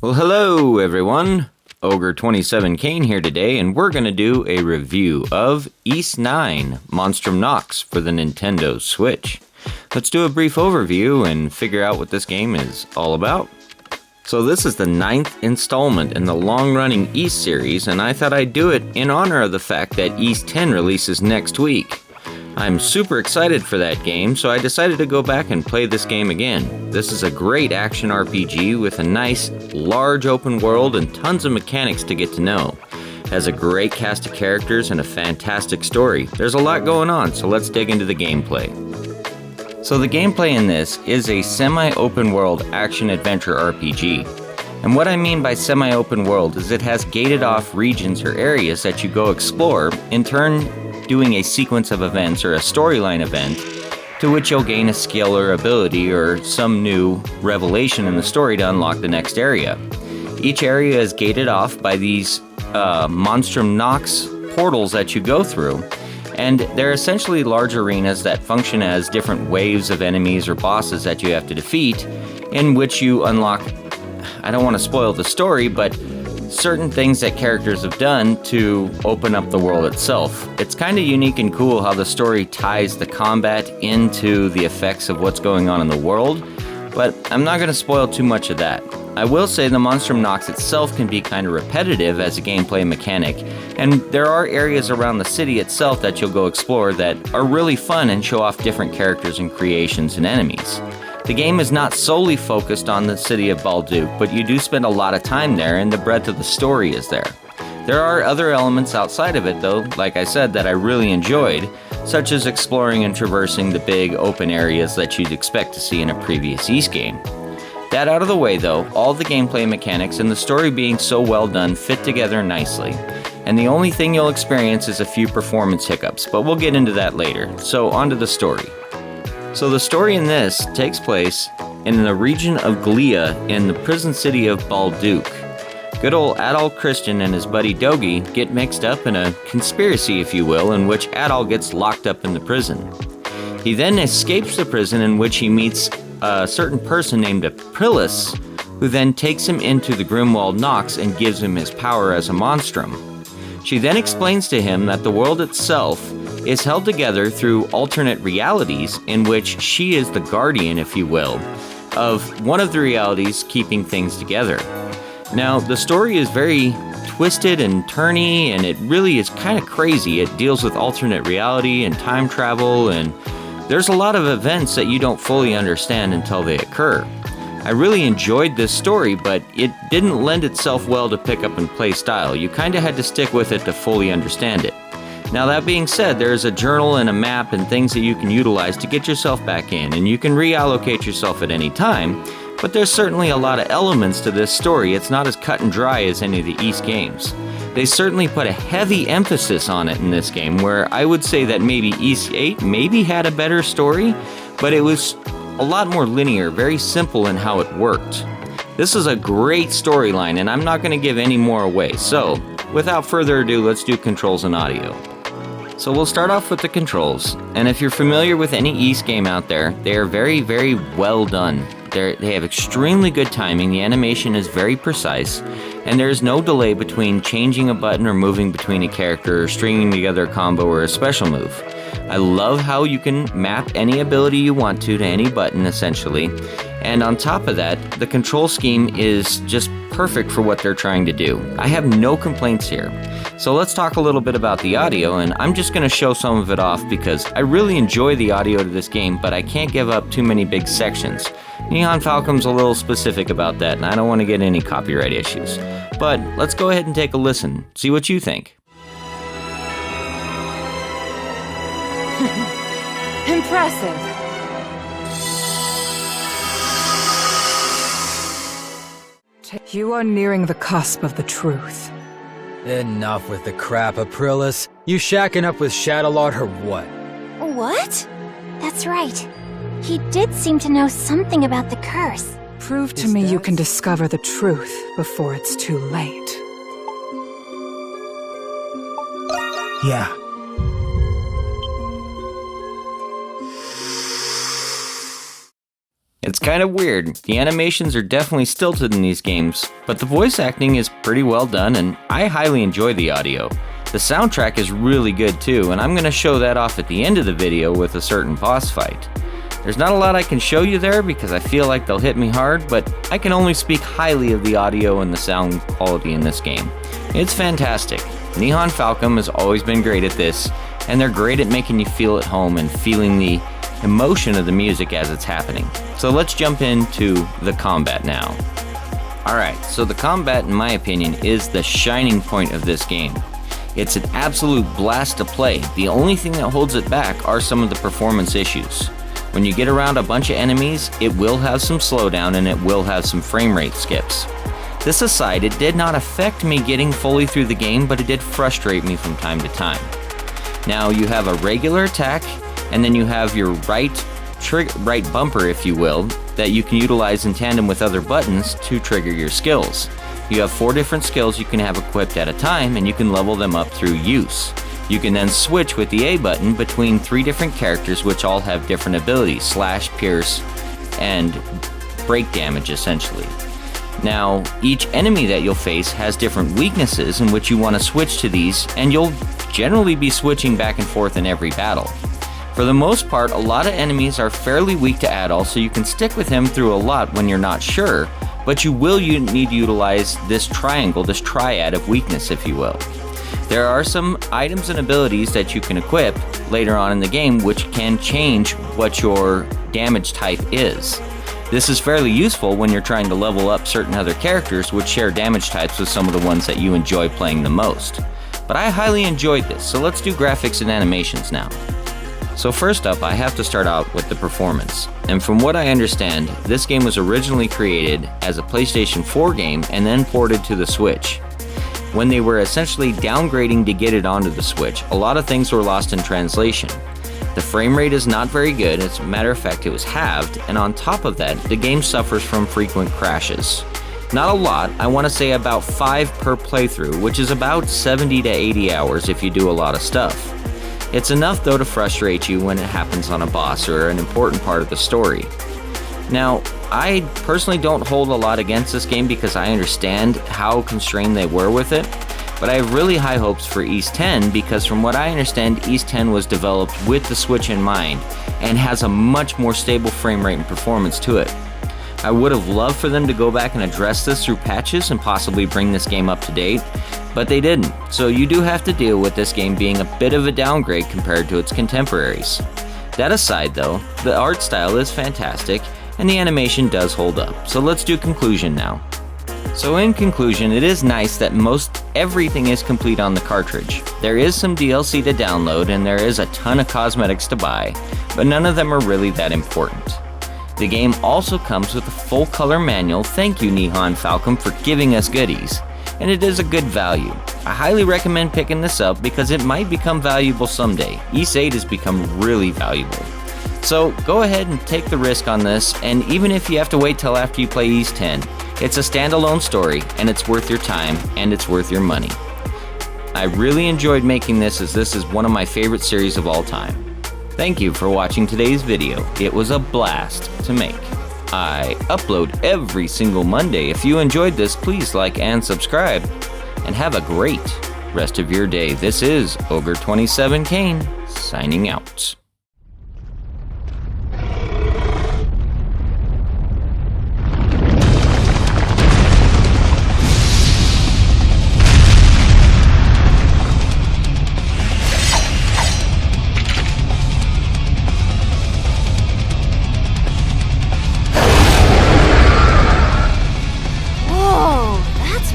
Well, hello everyone. Ogre27 Kane here today, and we're going to do a review of Ys 9 Monstrum Nox for the Nintendo Switch. Let's do a brief overview and figure out what this game is all about. So this is the 9th installment in the long-running Ys series, and I thought I'd do it in honor of the fact that Ys 10 releases next week. I'm super excited for that game, so I decided to go back and play this game again. This is a great action RPG with a nice, large open world and tons of mechanics to get to know. It has a great cast of characters and a fantastic story. There's a lot going on, so let's dig into the gameplay. So the gameplay in this is a semi-open world action-adventure RPG. And what I mean by semi-open world is it has gated off regions or areas that you go explore, in turn doing a sequence of events or a storyline event to which you'll gain a skill or ability or some new revelation in the story to unlock the next area. Each area is gated off by these Monstrum Nox portals that you go through, and they're essentially large arenas that function as different waves of enemies or bosses that you have to defeat, in which you unlock, I don't want to spoil the story, but certain things that characters have done to open up the world itself. It's kind of unique and cool how the story ties the combat into the effects of what's going on in the world, but I'm not going to spoil too much of that. I will say the Monstrum Nox itself can be kind of repetitive as a gameplay mechanic, and there are areas around the city itself that you'll go explore that are really fun and show off different characters and creations and enemies. The game is not solely focused on the city of Balduke, but you do spend a lot of time there and the breadth of the story is there. There are other elements outside of it though, like I said, that I really enjoyed, such as exploring and traversing the big open areas that you'd expect to see in a previous Ys game. That out of the way though, all the gameplay mechanics and the story being so well done fit together nicely. And the only thing you'll experience is a few performance hiccups, but we'll get into that later. So on to the story. So the story in this takes place in the region of Glia in the prison city of Balduke. Good old Adol Christian and his buddy Dogi get mixed up in a conspiracy, if you will, in which Adol gets locked up in the prison. He then escapes the prison, in which he meets a certain person named Aprilis, who then takes him into the Grimwald Nox and gives him his power as a monstrum. She then explains to him that the world itself is held together through alternate realities, in which she is the guardian, if you will, of one of the realities keeping things together. Now, the story is very twisted and turny, and it really is kind of crazy. It deals with alternate reality and time travel, and there's a lot of events that you don't fully understand until they occur. I really enjoyed this story, but it didn't lend itself well to pick up and play style. You kind of had to stick with it to fully understand it. Now that being said, there is a journal and a map and things that you can utilize to get yourself back in, and you can reallocate yourself at any time, but there's certainly a lot of elements to this story. It's not as cut and dry as any of the Ys games. They certainly put a heavy emphasis on it in this game, where I would say that maybe Ys 8 maybe had a better story, but it was a lot more linear, very simple in how it worked. This is a great storyline, and I'm not going to give any more away, so without further ado, let's do controls and audio. So we'll start off with the controls, and if you're familiar with any Ys game out there, they are very, very well done. They have extremely good timing, the animation is very precise, and there is no delay between changing a button or moving between a character or stringing together a combo or a special move. I love how you can map any ability you want to any button, essentially, and on top of that, the control scheme is just perfect for what they're trying to do. I have no complaints here. So let's talk a little bit about the audio, and I'm just going to show some of it off because I really enjoy the audio to this game, but I can't give up too many big sections. Neon Falcom's a little specific about that, and I don't want to get any copyright issues. But let's go ahead and take a listen, see what you think. Impressive. You are nearing the cusp of the truth. Enough with the crap, Aprilis. You shacking up with Shadowlord or what? What? That's right. He did seem to know something about the curse. Prove to me you can discover the truth before it's too late. Yeah. It's kind of weird. The animations are definitely stilted in these games, but the voice acting is pretty well done and I highly enjoy the audio. The soundtrack is really good too, and I'm going to show that off at the end of the video with a certain boss fight. There's not a lot I can show you there because I feel like they'll hit me hard, but I can only speak highly of the audio and the sound quality in this game. It's fantastic. Nihon Falcom has always been great at this, and they're great at making you feel at home and feeling the emotion of the music as it's happening. So let's jump into the combat now. Alright, so the combat in my opinion is the shining point of this game. It's an absolute blast to play. The only thing that holds it back are some of the performance issues. When you get around a bunch of enemies, it will have some slowdown and it will have some frame rate skips. This aside, it did not affect me getting fully through the game, but it did frustrate me from time to time. Now you have a regular attack, and then you have your right bumper, if you will, that you can utilize in tandem with other buttons to trigger your skills. You have 4 different skills you can have equipped at a time, and you can level them up through use. You can then switch with the A button between 3 different characters which all have different abilities, slash, pierce, and break damage essentially. Now, each enemy that you'll face has different weaknesses in which you want to switch to these, and you'll generally be switching back and forth in every battle. For the most part, a lot of enemies are fairly weak to Adol, so you can stick with him through a lot when you're not sure, but you will need to utilize this triangle, this triad of weakness, if you will. There are some items and abilities that you can equip later on in the game which can change what your damage type is. This is fairly useful when you're trying to level up certain other characters which share damage types with some of the ones that you enjoy playing the most. But I highly enjoyed this, so let's do graphics and animations now. So first up, I have to start out with the performance. And from what I understand, this game was originally created as a PlayStation 4 game and then ported to the Switch. When they were essentially downgrading to get it onto the Switch, a lot of things were lost in translation. The frame rate is not very good, as a matter of fact it was halved, and on top of that, the game suffers from frequent crashes. Not a lot, I want to say about 5 per playthrough, which is about 70 to 80 hours if you do a lot of stuff. It's enough though to frustrate you when it happens on a boss or an important part of the story. Now, I personally don't hold a lot against this game because I understand how constrained they were with it, but I have really high hopes for Ys 10 because from what I understand, Ys 10 was developed with the Switch in mind and has a much more stable frame rate and performance to it. I would have loved for them to go back and address this through patches and possibly bring this game up to date, but they didn't, so you do have to deal with this game being a bit of a downgrade compared to its contemporaries. That aside though, the art style is fantastic, and the animation does hold up, so let's do conclusion now. So in conclusion, it is nice that most everything is complete on the cartridge. There is some DLC to download and there is a ton of cosmetics to buy, but none of them are really that important. The game also comes with a full color manual, thank you Nihon Falcom for giving us goodies, and it is a good value. I highly recommend picking this up because it might become valuable someday. Ys 8 has become really valuable. So go ahead and take the risk on this, and even if you have to wait till after you play Ys 10, it's a standalone story, and it's worth your time, and it's worth your money. I really enjoyed making this as this is one of my favorite series of all time. Thank you for watching today's video. It was a blast to make. I upload every single Monday. If you enjoyed this, please like and subscribe, and have a great rest of your day. This is Ogre27 Kane, signing out.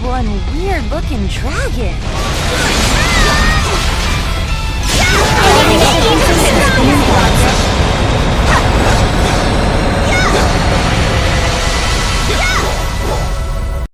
One weird-looking dragon.